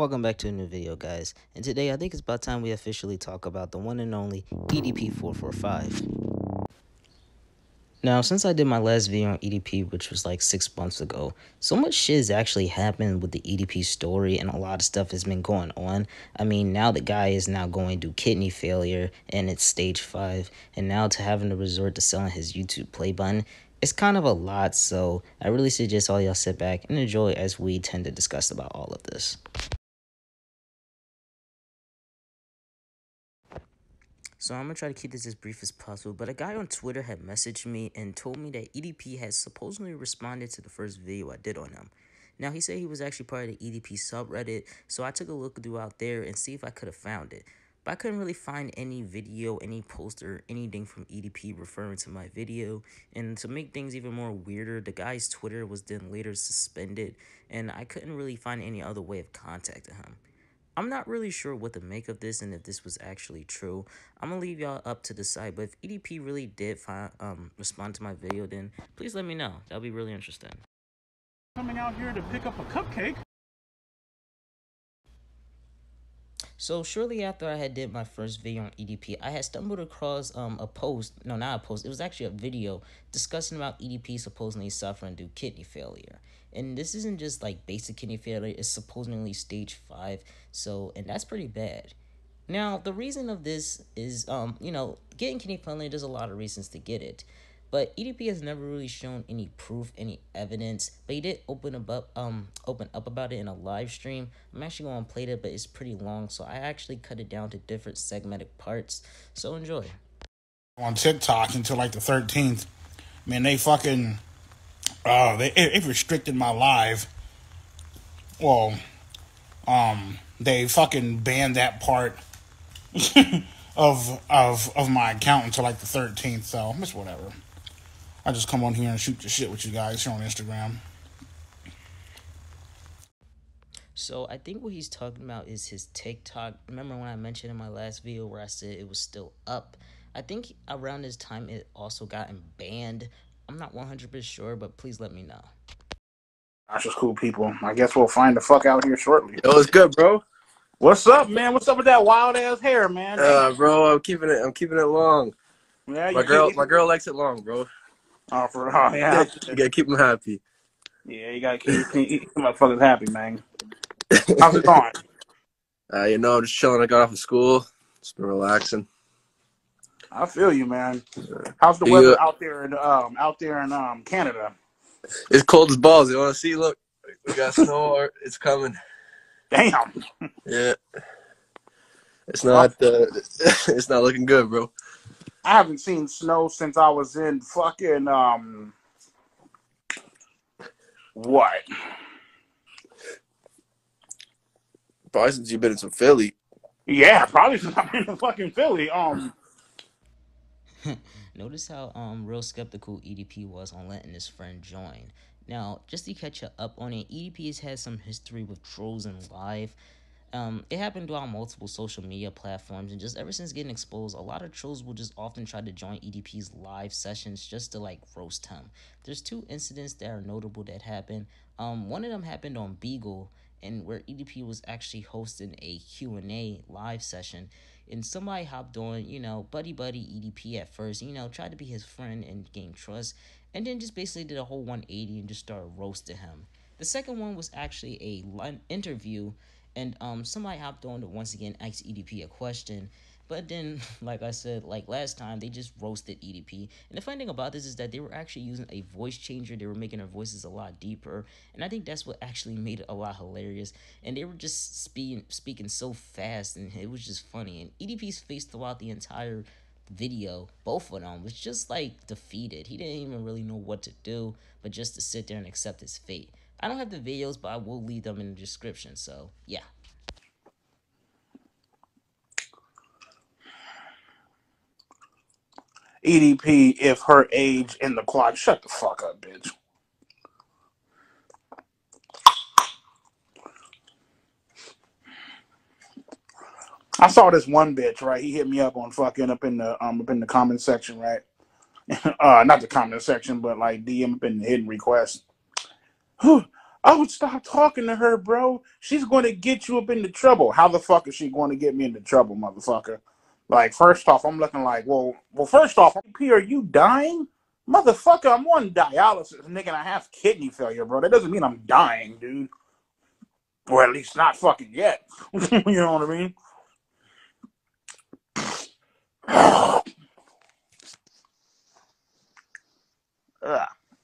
Welcome back to a new video, guys, and today I think it's about time we officially talk about the one and only EDP445. Now, since I did my last video on EDP, which was like 6 months ago, so much shit has actually happened with the EDP story, and a lot of stuff has been going on. I mean, now the guy is now going through kidney failure, and it's stage 5, and now to having to resort to selling his YouTube play button, it's kind of a lot, so I really suggest all y'all sit back and enjoy as we tend to discuss about all of this. So I'm going to try to keep this as brief as possible, but a guy on Twitter had messaged me and told me that EDP has supposedly responded to the first video I did on him. Now, he said he was actually part of the EDP subreddit, so I took a look through out there and see if I could have found it. But I couldn't really find any video, any poster, anything from EDP referring to my video. And to make things even more weirder, the guy's Twitter was then later suspended, and I couldn't really find any other way of contacting him. I'm not really sure what to make of this and if this was actually true. I'm gonna leave y'all up to decide, but if EDP really did respond to my video, then please let me know. That'll be really interesting. Coming out here to pick up a cupcake. So shortly after I had did my first video on EDP, I had stumbled across a post, no, not a post, it was actually a video discussing about EDP supposedly suffering due to kidney failure. And this isn't just like basic kidney failure, it's supposedly stage 5, so, and that's pretty bad. Now, the reason of this is, getting kidney failure, there's a lot of reasons to get it. But EDP has never really shown any proof, any evidence. But he did open up about it in a live stream. I'm actually going to play it, but it's pretty long, so I actually cut it down to different segmented parts. So enjoy. On TikTok until like the 13th. Man, they fucking they restricted my live. Well, they fucking banned that part of my account until like the 13th. So it's whatever. I just come on here and shoot the shit with you guys here on Instagram. So I think what he's talking about is his TikTok. Remember when I mentioned in my last video where I said it was still up? I think around this time it also gotten banned. I'm not 100% sure, but please let me know. That's just cool, people. I guess we'll find the fuck out here shortly. Yo, what's good, bro? What's up, man? What's up with that wild ass hair, man? Bro, I'm keeping it long. Yeah, My girl likes it long, bro. Oh, yeah. You gotta keep them happy. Yeah, you gotta keep motherfuckers happy, man. How's it going? I'm just chilling. I got off of school. Just been relaxing. I feel you, man. How's the weather out there in Canada? It's cold as balls. You want to see? Look, we got snow. It's coming. Damn. Yeah. It's not. It's not looking good, bro. I haven't seen snow since I was in fucking what? Probably since you've been in some Philly. Yeah, probably since I'm in fucking Philly. Notice how real skeptical EDP was on letting his friend join. Now, just to catch you up on it, EDP has had some history with trolls and live. It happened throughout multiple social media platforms, and just ever since getting exposed, a lot of trolls will just often try to join EDP's live sessions just to like roast him. There's 2 incidents that are notable that happened. One of them happened on Bigo, and where EDP was actually hosting a Q&A live session, and somebody hopped on, buddy EDP at first, tried to be his friend and gain trust, and then just basically did a whole 180 and just started roasting him. The second one was actually a interview, and somebody hopped on to once again ask EDP a question, but then, like I said, like last time, they just roasted EDP. And the funny thing about this is that they were actually using a voice changer. They were making their voices a lot deeper, and I think that's what actually made it a lot hilarious. And they were just speaking so fast, and it was just funny. And EDP's face throughout the entire video, both of them, was just like defeated. He didn't even really know what to do, but just to sit there and accept his fate. I don't have the videos, but I will leave them in the description, so yeah. EDP, if her age in the clock. Shut the fuck up, bitch. I saw this one bitch, right? He hit me up on fucking up in the comment section, right? Not the comment section, but like DM up in the hidden request. I would stop talking to her, bro. She's going to get you up into trouble. How the fuck is she going to get me into trouble, motherfucker? Like, first off, I'm looking like, well, first off, P, are you dying? Motherfucker, I'm on dialysis, nigga, and I have kidney failure, bro. That doesn't mean I'm dying, dude. Or at least not fucking yet. You know what I mean?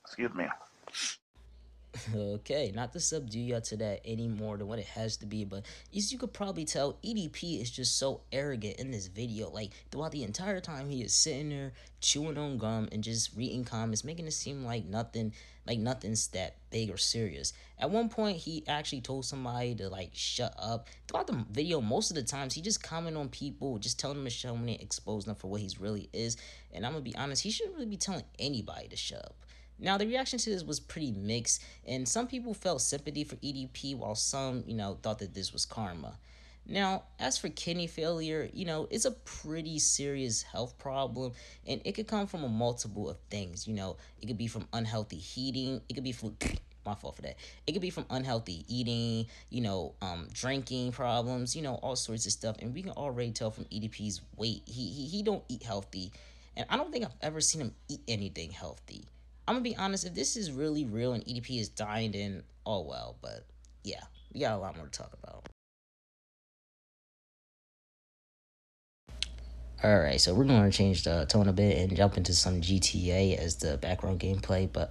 Excuse me. Okay, not to subdue you to that any more than what it has to be, but as you could probably tell, EDP is just so arrogant in this video. Like, throughout the entire time, he is sitting there chewing on gum and just reading comments, making it seem like nothing's that big or serious. At one point, he actually told somebody to, like, shut up. Throughout the video, most of the times, he just comment on people, just telling them to shut up and expose them for what he really is. And I'm gonna be honest, he shouldn't really be telling anybody to shut up. Now, the reaction to this was pretty mixed, and some people felt sympathy for EDP, while some, thought that this was karma. Now, as for kidney failure, it's a pretty serious health problem, and it could come from a multiple of things. It could be from unhealthy eating, it could be from my fault for that. It could be from unhealthy eating, drinking problems, all sorts of stuff. And we can already tell from EDP's weight, he don't eat healthy, and I don't think I've ever seen him eat anything healthy. I'm gonna be honest, if this is really real and EDP is dying, then oh well. But yeah, we got a lot more to talk about. Alright, so we're going to change the tone a bit and jump into some GTA as the background gameplay. But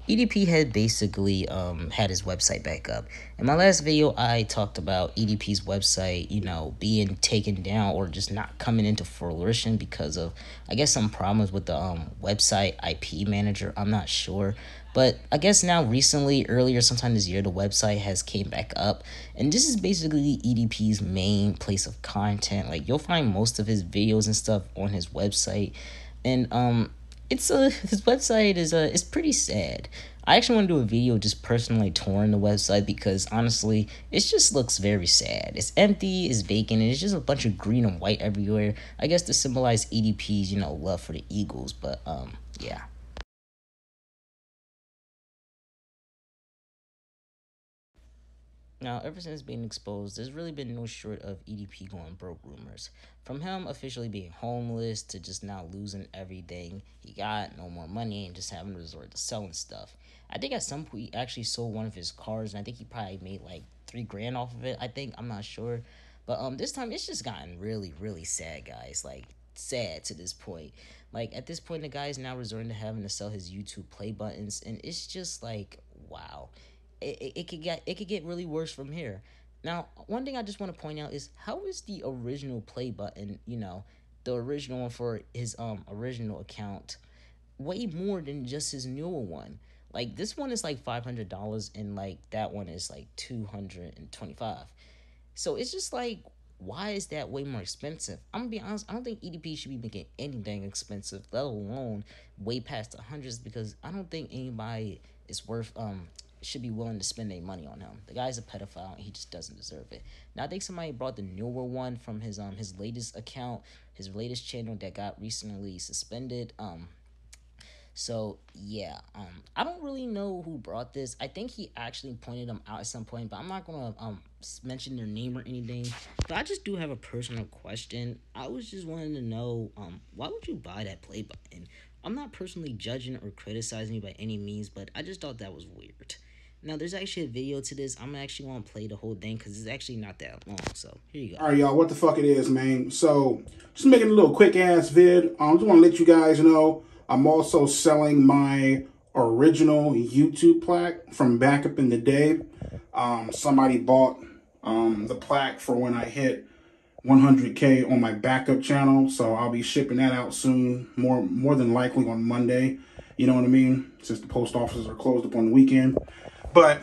EDP had basically had his website back up. In my last video, I talked about EDP's website, being taken down or just not coming into fruition because of, I guess, some problems with the website IP manager. I'm not sure. But I guess now recently, earlier sometime this year, the website has came back up. And this is basically EDP's main place of content. Like, you'll find most of his videos and stuff on his website. And his website is it's pretty sad. I actually want to do a video just personally touring the website because honestly, it just looks very sad. It's empty, it's vacant, and it's just a bunch of green and white everywhere. I guess to symbolize EDP's, love for the Eagles. But yeah. Now, ever since being exposed, there's really been no short of EDP going broke rumors. From him officially being homeless to just now losing everything he got, no more money, and just having to resort to selling stuff. I think at some point he actually sold one of his cars, and I think he probably made like $3,000 off of it. I'm not sure. But this time it's just gotten really, really sad, guys. Like, sad to this point. Like, at this point, the guy is now resorting to having to sell his YouTube play buttons, and it's just like, wow. It could get really worse from here. Now, one thing I just want to point out is, how is the original play button, the original one for his original account, way more than just his newer one? Like, this one is like $500, and like that one is like $225. So it's just like, why is that way more expensive? I'm gonna be honest, I don't think EDP should be making anything expensive, let alone way past the hundreds, because I don't think anybody is worth should be willing to spend their money on him. The guy's a pedophile and he just doesn't deserve it. Now, I think somebody brought the newer one from his latest account, his latest channel that got recently suspended. So yeah, I don't really know who brought this. I think he actually pointed them out at some point, but I'm not gonna mention their name or anything. But I just do have a personal question. I was just wanting to know, why would you buy that play button? I'm not personally judging or criticizing you by any means, but I just thought that was weird. Now, there's actually a video to this. I'm actually going to play the whole thing because it's actually not that long. So, here you go. All right, y'all, what the fuck it is, man. So, just making a little quick-ass vid. I just want to let you guys know I'm also selling my original YouTube plaque from back up in the day. Somebody bought the plaque for when I hit 100K on my backup channel. So, I'll be shipping that out soon, more than likely on Monday. You know what I mean? Since the post offices are closed up on the weekend. But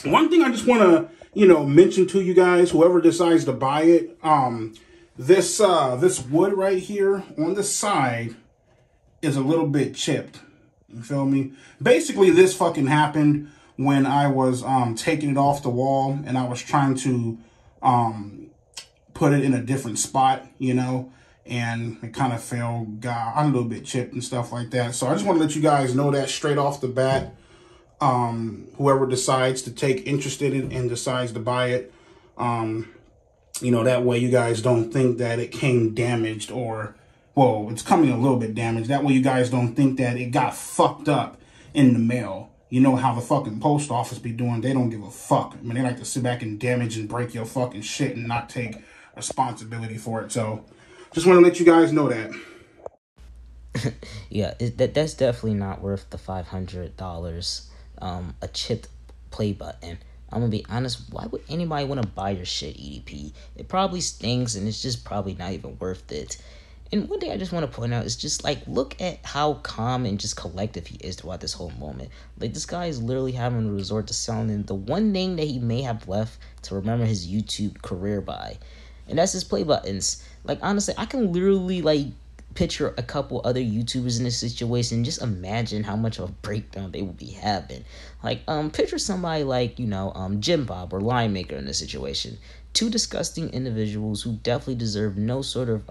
one thing I just want to, mention to you guys, whoever decides to buy it, this wood right here on the side is a little bit chipped. You feel me? Basically, this fucking happened when I was taking it off the wall and I was trying to put it in a different spot, and it kind of got a little bit chipped and stuff like that. So I just want to let you guys know that straight off the bat. Whoever decides to take interested in and decides to buy it, that way you guys don't think that it came damaged, or, well, it's coming a little bit damaged. That way you guys don't think that it got fucked up in the mail. You know how the fucking post office be doing. They don't give a fuck. I mean, they like to sit back and damage and break your fucking shit and not take responsibility for it. So just want to let you guys know that. Yeah, that's definitely not worth the $500. A chipped play button. I'm gonna be honest. Why would anybody want to buy your shit, EDP? It probably stings, and it's just probably not even worth it. And one thing I just want to point out is just like look at how calm and just collective he is throughout this whole moment. Like this guy is literally having to resort to selling the one thing that he may have left to remember his YouTube career by, and that's his play buttons. Like honestly, I can literally like picture a couple other YouTubers in this situation. Just imagine how much of a breakdown they would be having. Like, picture somebody like, Jim Bob or Line Maker in this situation. Two disgusting individuals who definitely deserve no sort of,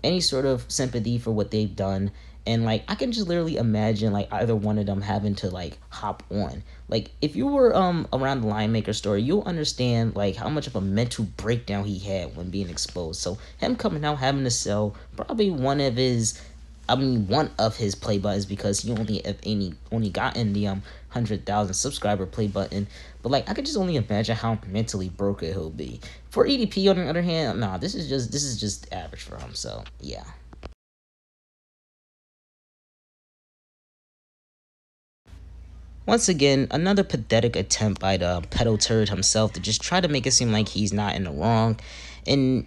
any sort of sympathy for what they've done. And like I can just literally imagine like either one of them having to like hop on. Like if you were around the Lion Maker story, you'll understand like how much of a mental breakdown he had when being exposed. So him coming out having to sell probably one of his play buttons, because he only gotten the 100,000 subscriber play button. But like I could just only imagine how mentally broken he'll be. For EDP on the other hand, nah, this is just average for him. So yeah. Once again, another pathetic attempt by the pedo.turd himself to just try to make it seem like he's not in the wrong and,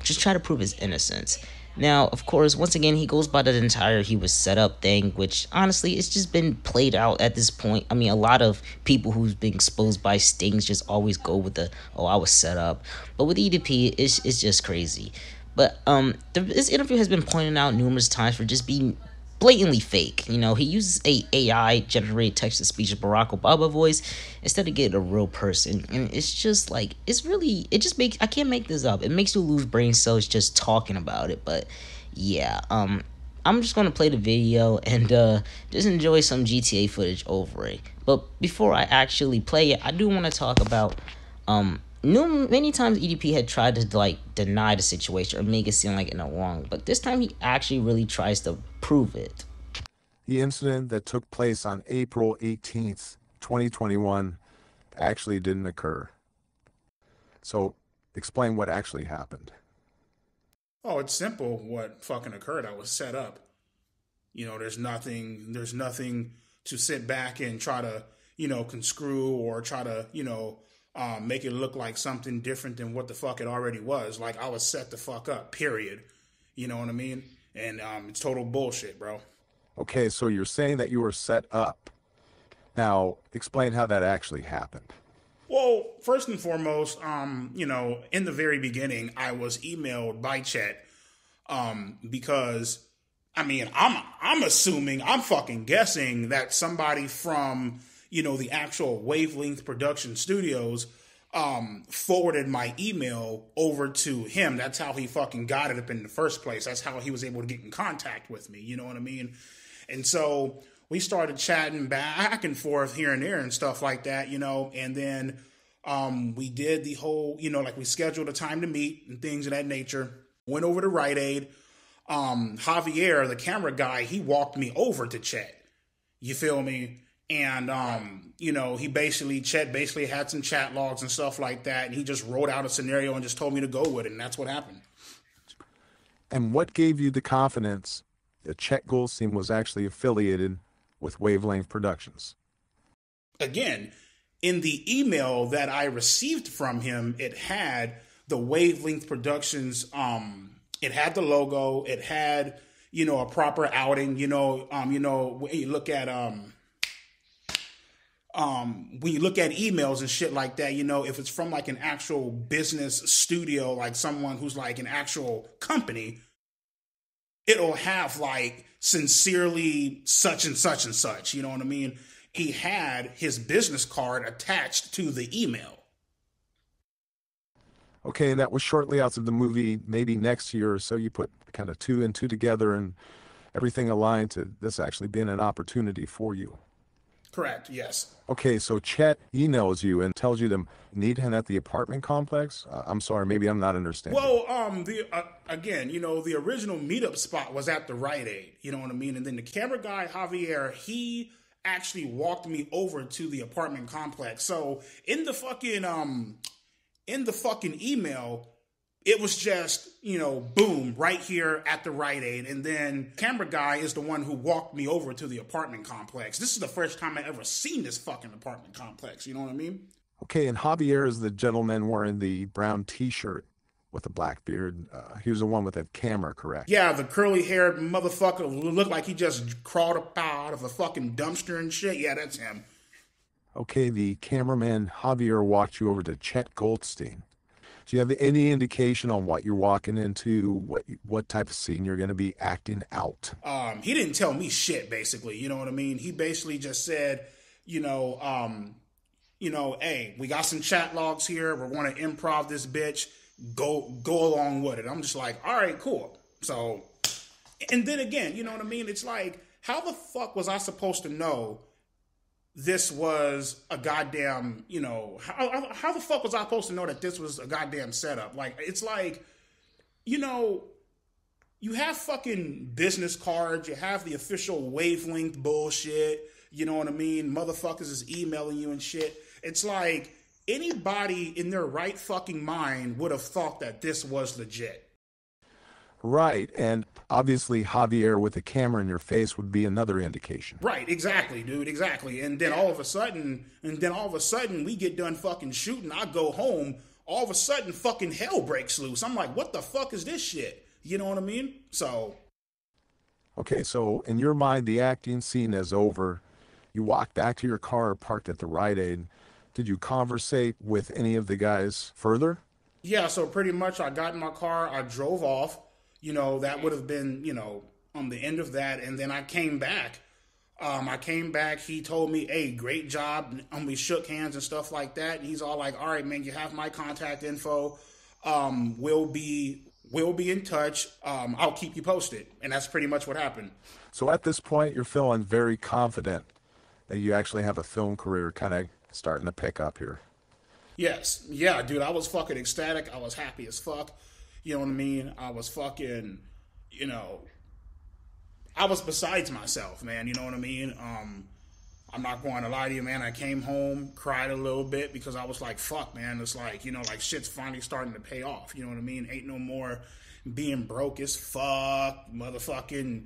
just try to prove his innocence. Now, of course, once again, he goes by the entire he was set up thing, which honestly, it's just been played out at this point. I mean, a lot of people who's been exposed by stings just always go with the, oh, I was set up. But with EDP, it's just crazy. But this interview has been pointed out numerous times for just being blatantly fake. He uses a AI generated text to speech of Barack Obama voice instead of getting a real person, and it's just like it just makes, I can't make this up. It makes you lose brain cells just talking about it. But yeah, I'm just gonna play the video and just enjoy some GTA footage over it. But before I actually play it, I do want to talk about many times EDP had tried to like deny the situation or make it seem like in the wrong, but this time he actually really tries to prove it. The incident that took place on April 18th, 2021 actually didn't occur. So explain what actually happened. Oh, it's simple what fucking occurred. I was set up. There's nothing to sit back and try to, conscrew or try to, make it look like something different than what the fuck it already was. Like I was set the fuck up, period. You know what I mean? And it's total bullshit, bro. Okay, so you're saying that you were set up. Now, explain how that actually happened. Well, first and foremost, in the very beginning, I was emailed by Chet, because, I mean, I'm assuming, I'm fucking guessing that somebody from, the actual Wavelength Production Studios, forwarded my email over to him. That's how he fucking got it up in the first place. That's how he was able to get in contact with me. You know what I mean? And so we started chatting back and forth here and there and stuff like that, and then we did the whole, like we scheduled a time to meet and things of that nature. Went over to Rite Aid. Javier, the camera guy, he walked me over to Chet. You feel me? And, Chet basically had some chat logs and stuff like that. And he just wrote out a scenario and just told me to go with it. And that's what happened. And what gave you the confidence that Chet Goldstein was actually affiliated with Wavelength Productions? Again, in the email that I received from him, it had the Wavelength Productions, it had the logo, it had, a proper outing, when you look at emails and shit like that, if it's from like an actual business studio, like someone who's like an actual company, it'll have like sincerely such and such and such. You know what I mean? He had his business card attached to the email. Okay, and that was shortly after the movie, maybe next year or so. You put kind of two and two together and everything aligned to this actually being an opportunity for you. Correct. Yes. Okay, so Chet emails you and tells you to meet him at the apartment complex. I'm sorry, maybe I'm not understanding. Well, the again, the original meetup spot was at the Rite Aid. You know what I mean? And then the camera guy Javier, he actually walked me over to the apartment complex. So in the fucking email, it was just, boom, right here at the Rite Aid. And then camera guy is the one who walked me over to the apartment complex. This is the first time I ever seen this fucking apartment complex. You know what I mean? Okay, and Javier is the gentleman wearing the brown T-shirt with a black beard. He was the one with that camera, correct? Yeah, the curly-haired motherfucker who looked like he just crawled up out of a fucking dumpster and shit. Yeah, that's him. Okay, the cameraman Javier walked you over to Chet Goldstein. Do you have any indication on what you're walking into, what type of scene you're going to be acting out? He didn't tell me shit, basically. You know what I mean? He basically just said, hey, we got some chat logs here. We're going to improv this bitch. Go along with it. I'm just like, all right, cool. So, and then again, you know what I mean? It's like, how the fuck was I supposed to know this was a goddamn, how the fuck was I supposed to know that this was a goddamn setup? Like, it's like, you have fucking business cards, you have the official wavelength bullshit, you know what I mean? Motherfuckers is emailing you and shit. It's like, anybody in their right fucking mind would have thought that this was legit. Right, and obviously Javier with a camera in your face would be another indication. Right, exactly, dude, exactly. And then all of a sudden, we get done fucking shooting. I go home. All of a sudden, fucking hell breaks loose. I'm like, what the fuck is this shit? You know what I mean? So. Okay, so in your mind, the acting scene is over. You walk back to your car parked at the Rite Aid. Did you conversate with any of the guys further? Yeah, so pretty much I got in my car, I drove off. That would have been, on the end of that. And then I came back. He told me, hey, great job. And we shook hands and stuff like that. And he's all like, all right, man, you have my contact info. We'll be in touch. I'll keep you posted. And that's pretty much what happened. So at this point, you're feeling very confident that you actually have a film career kind of starting to pick up here. Yes. Yeah, dude, I was fucking ecstatic. I was happy as fuck. You know what I mean? I was fucking, I was besides myself, man. You know what I mean? I'm not going to lie to you, man. I came home, cried a little bit because I was like, fuck, man. It's like, like shit's finally starting to pay off. You know what I mean? Ain't no more being broke as fuck, motherfucking,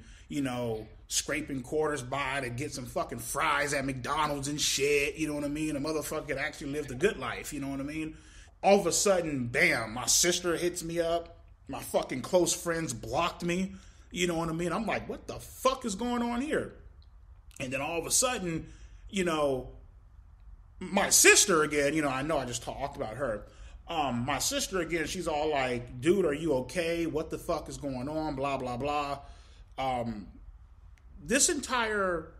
scraping quarters by to get some fucking fries at McDonald's and shit. You know what I mean? A motherfucker could actually live the good life. You know what I mean? All of a sudden, bam, my sister hits me up. My fucking close friends blocked me. You know what I mean? I'm like, what the fuck is going on here? And then all of a sudden, my sister again, I know I just talked about her. My sister again, she's all like, dude, are you okay? What the fuck is going on? Blah, blah, blah. This entire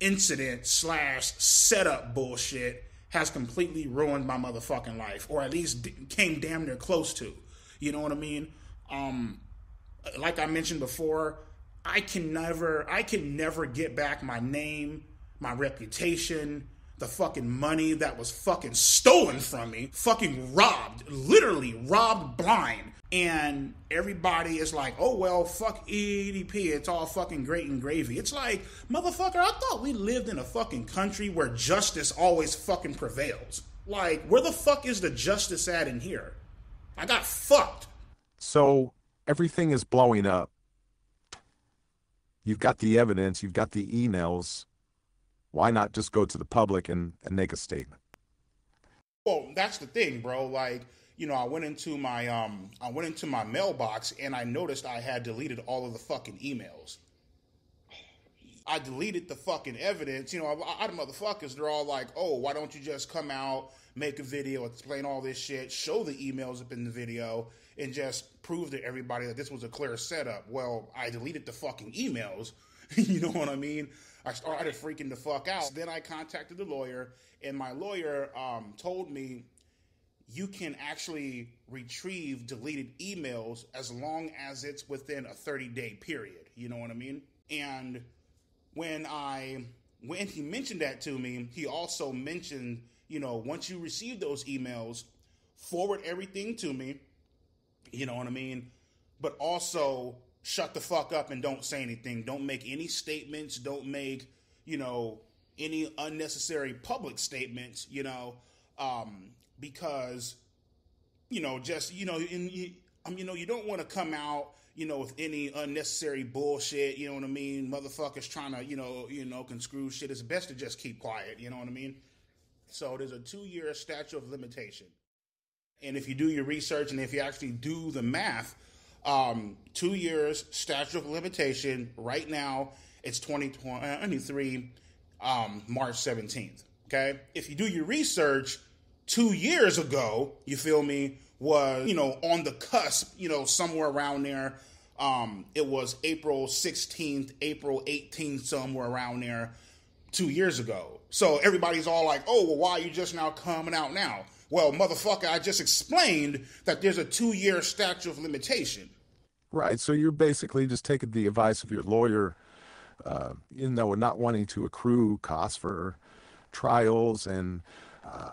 incident / setup bullshit has completely ruined my motherfucking life, or at least came damn near close to. You know what I mean? Like I mentioned before, I can never get back my name, my reputation, the fucking money that was fucking stolen from me, fucking robbed, literally robbed blind. And everybody is like, oh, well, fuck EDP. It's all fucking great and gravy. It's like, motherfucker, I thought we lived in a fucking country where justice always fucking prevails. Like, where the fuck is the justice at in here? I got fucked. So everything is blowing up. You've got the evidence. You've got the emails. Why not just go to the public and make a statement? Well, that's the thing, bro. Like, I went into my mailbox and I noticed I had deleted all of the fucking emails. I deleted the fucking evidence. Other motherfuckers, they're all like, oh, why don't you just come out, make a video, explain all this shit, show the emails up in the video, and just prove to everybody that this was a clear setup. Well, I deleted the fucking emails. You know what I mean? I started freaking the fuck out. Then I contacted the lawyer, and my lawyer told me you can actually retrieve deleted emails as long as it's within a 30-day period. You know what I mean? And when I When he mentioned that to me, he also mentioned, once you receive those emails, forward everything to me, you know what I mean? But also shut the fuck up and don't say anything. Don't make any statements. Don't make, you know, any unnecessary public statements, because, just, you don't want to come out, with any unnecessary bullshit, you know what I mean? Motherfuckers trying to, conscrew shit. It's best to just keep quiet, you know what I mean? So there's a 2-year statute of limitation. And if you do your research and if you actually do the math, 2 years statute of limitation. Right now, it's 2023, March 17th. Okay? If you do your research, 2 years ago, you feel me, was, on the cusp, somewhere around there. It was April 16th, April 18th, somewhere around there, 2 years ago. So everybody's all like, oh, well, why are you just now coming out now? Well, motherfucker, I just explained that there's a 2-year statute of limitation. Right. So you're basically just taking the advice of your lawyer, not wanting to accrue costs for trials and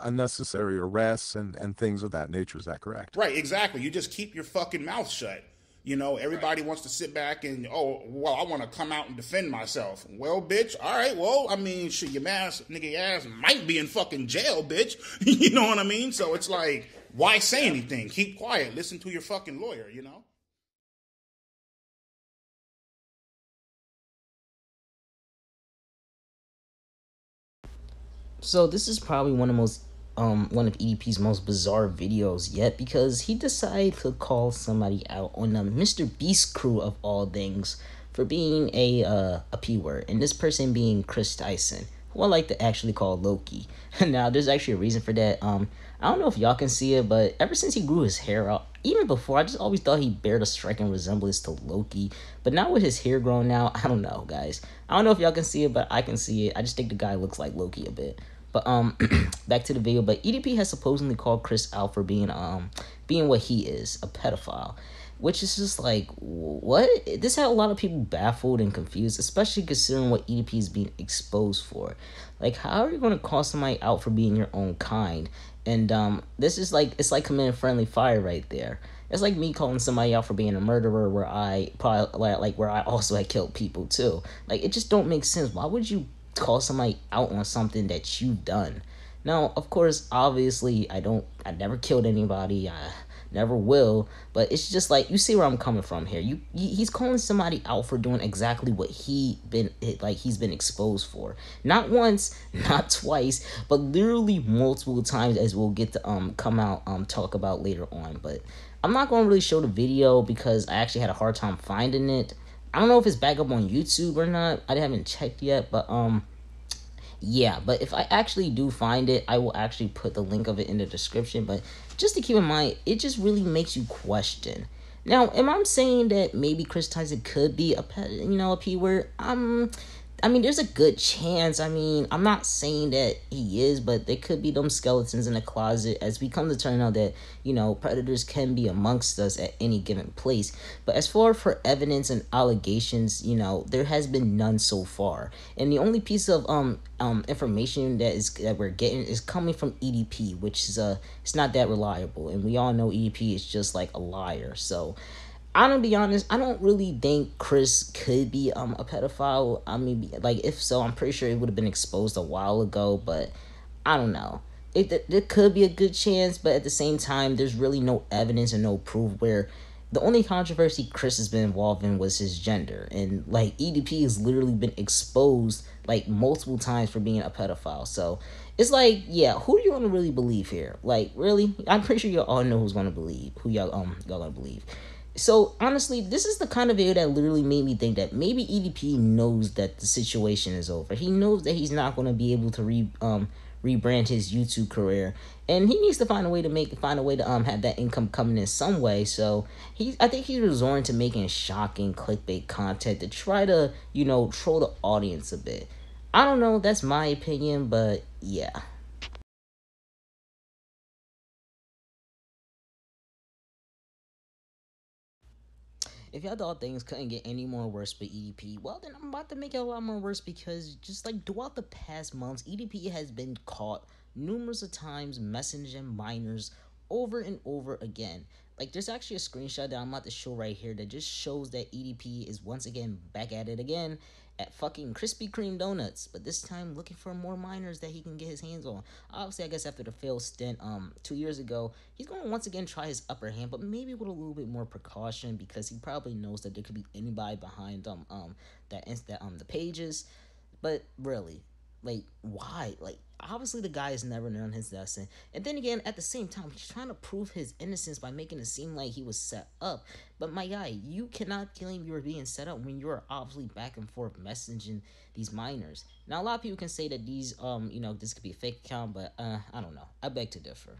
unnecessary arrests and things of that nature. Is that correct? Right, exactly. You just keep your fucking mouth shut. Everybody wants to sit back and, oh, well, I want to come out and defend myself. Well, bitch, all right, well, I mean, shit, your ass might be in fucking jail, bitch. You know what I mean? So it's like, why say anything? Keep quiet. Listen to your fucking lawyer. So this is probably one of EDP's most bizarre videos yet, because he decided to call somebody out on the Mr. Beast crew of all things for being a P word, and this person being Chris Tyson, who I like to actually call Loki. Now there's actually a reason for that. I don't know if y'all can see it, but ever since he grew his hair out, even before, I just always thought he bared a striking resemblance to Loki. But now with his hair grown out, I don't know, guys. I don't know if y'all can see it, but I can see it. I just think the guy looks like Loki a bit. But back to the video. But EDP has supposedly called Chris out for being what he is, a pedophile, which is just like, what? This had a lot of people baffled and confused, especially considering what EDP is being exposed for. Like, how are you going to call somebody out for being your own kind? And this is like, it's like committing friendly fire right there. It's like me calling somebody out for being a murderer, where I probably where I also had killed people too. Like, it just don't make sense. Why would you call somebody out on something that you've done? Now, of course, obviously, I never killed anybody. I never will. But it's just like, you see where I'm coming from here. He's calling somebody out for doing exactly what he's been exposed for. Not once, not twice, but literally multiple times, as we'll get to come out talk about later on. But I'm not going to really show the video because I actually had a hard time finding it. I don't know if it's back up on YouTube or not. I haven't checked yet, but yeah. But if I actually do find it, I will actually put the link of it in the description. But just to keep in mind, it just really makes you question. Now, am I saying that maybe Chris Tyson could be a P word? I mean, there's a good chance. I mean, I'm not saying that he is, but there could be them skeletons in the closet, as we come to turn out that, predators can be amongst us at any given place. But as far for evidence and allegations, there has been none so far. And the only piece of information that we're getting is coming from EDP, which is it's not that reliable. And we all know EDP is just like a liar. So I'm gonna be honest, I don't really think Chris could be a pedophile. I mean, like, if so, I'm pretty sure it would have been exposed a while ago, but I don't know. There could be a good chance, but at the same time, there's really no evidence and no proof. Where the only controversy Chris has been involved in was his gender, and like, EDP has literally been exposed like multiple times for being a pedophile. So it's like, yeah, who are you gonna really believe here? Like, really? I'm pretty sure you all know who's gonna believe, who y'all gonna believe. So honestly, this is the kind of video that literally made me think that maybe EDP knows that the situation is over. He knows that he's not going to be able to rebrand his YouTube career, and he needs to find a way to have that income coming in some way. So I think he's resorting to making shocking clickbait content to try to troll the audience a bit. I don't know. That's my opinion, but yeah. If y'all thought things couldn't get any more worse with EDP, well, then I'm about to make it a lot more worse, because just like throughout the past months, EDP has been caught numerous of times messaging minors over and over again. Like, there's actually a screenshot that I'm about to show right here that just shows that EDP is once again back at it again at fucking Krispy Kreme donuts, but this time looking for more minors that he can get his hands on. Obviously, I guess after the failed stint 2 years ago, he's going to once again try his upper hand, but maybe with a little bit more precaution, because he probably knows that there could be anybody behind the pages. But really, like, why? Like, obviously the guy has never learned his lesson. And then again, at the same time, he's trying to prove his innocence by making it seem like he was set up. But my guy, you cannot claim you were being set up when you are obviously back and forth messaging these minors. Now, a lot of people can say that these, this could be a fake account, but I don't know. I beg to differ.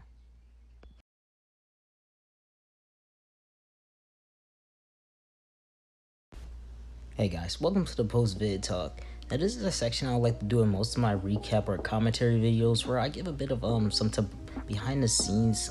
Hey guys, welcome to the post vid talk. Now, this is a section I like to do in most of my recap or commentary videos, where I give a bit of some behind the scenes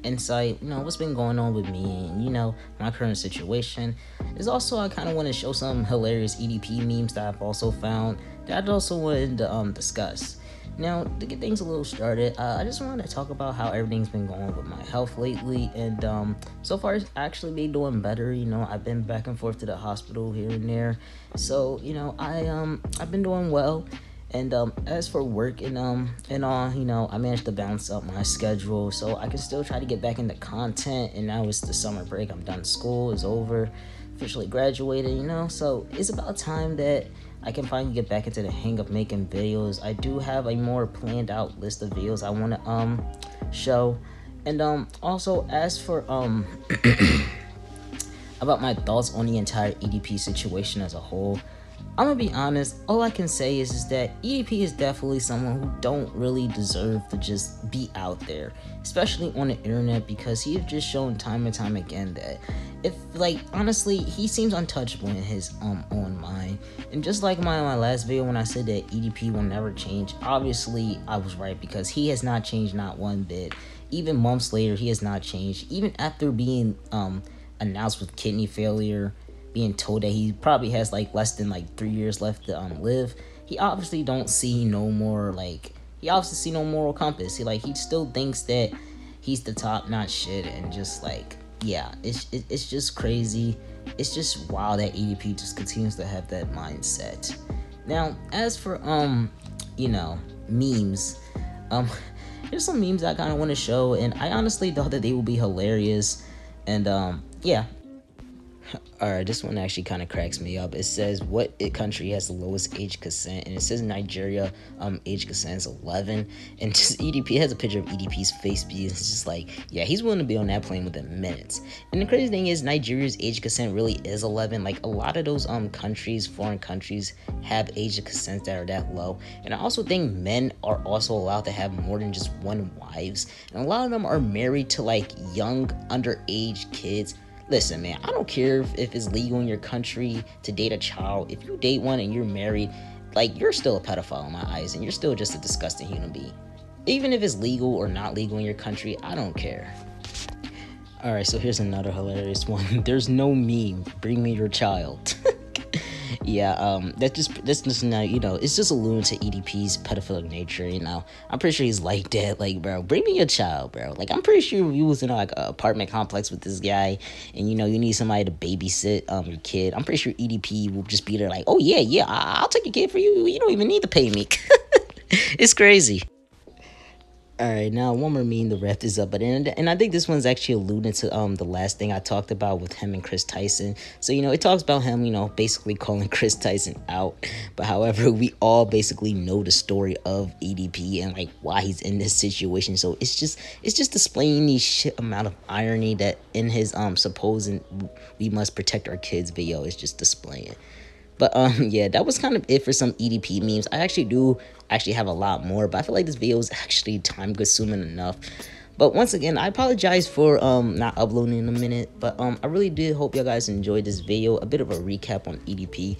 insight, what's been going on with me and my current situation. Is also, I kind of want to show some hilarious EDP memes that I've also found that I'd also wanted to discuss. Now, to get things a little started, I just wanted to talk about how everything's been going with my health lately, and so far it's actually been doing better. I've been back and forth to the hospital here and there, so I've been doing well. And as for work and all, I managed to balance out my schedule so I can still try to get back into content. And now it's the summer break. I'm done. School is over, officially graduated. So it's about time that I can finally get back into the hang of making videos. I do have a more planned out list of videos I want to show. And also, as for about my thoughts on the entire EDP situation as a whole, I'm gonna be honest, all I can say is that EDP is definitely someone who don't really deserve to just be out there, especially on the internet, because he's just shown time and time again that honestly, he seems untouchable in his own mind. And just like my last video when I said that EDP will never change, obviously I was right, because he has not changed not one bit. Even months later, he has not changed. Even after being announced with kidney failure, being told that he probably has less than 3 years left to live, he obviously don't see no more he obviously see no moral compass. He still thinks that he's the top notch shit, and just it's just crazy. It's just wild that EDP just continues to have that mindset. Now, as for memes, here's some memes I kind of want to show, and I honestly thought that they would be hilarious. And yeah. Alright, this one actually kind of cracks me up. It says, what country has the lowest age consent? And it says Nigeria, age consent is 11. And just EDP has a picture of EDP's face. It's just yeah, he's willing to be on that plane within minutes. And the crazy thing is, Nigeria's age consent really is 11. A lot of those countries, foreign countries, have age of consent that are that low. And I also think men are also allowed to have more than just one wives. And a lot of them are married to young, underage kids. Listen, man, I don't care if it's legal in your country to date a child. If you date one and you're married, you're still a pedophile in my eyes, and you're still just a disgusting human being. Even if it's legal or not legal in your country, I don't care. Alright, so here's another hilarious one. There's no meme. Bring me your child. Yeah, that's just now, it's just alluding to EDP's pedophilic nature. I'm pretty sure he's like that. Bro, bring me your child, bro. I'm pretty sure you was in an apartment complex with this guy, and you need somebody to babysit your kid. I'm pretty sure EDP will just be there oh yeah, I'll take your kid for you. You don't even need to pay me. It's crazy. Alright, now one more meme, the ref is up, and I think this one's actually alluding to the last thing I talked about with him and Chris Tyson. So it talks about him, basically calling Chris Tyson out, but however, we all basically know the story of EDP and why he's in this situation. So it's just displaying the shit amount of irony that in his supposed we must protect our kids video is just displaying. But yeah, that was kind of it for some EDP memes. I actually have a lot more, but I feel like this video is actually time consuming enough. But once again, I apologize for not uploading in a minute, but I really did hope y'all guys enjoyed this video, a bit of a recap on EDP.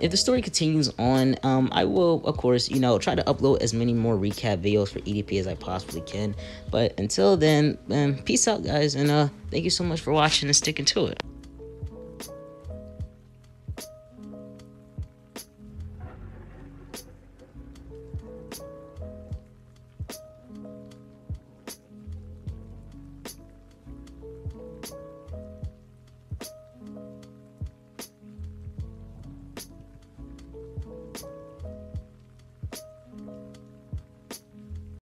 If the story continues on, I will, of course, try to upload as many more recap videos for EDP as I possibly can. But until then, peace out, guys, and thank you so much for watching and sticking to it.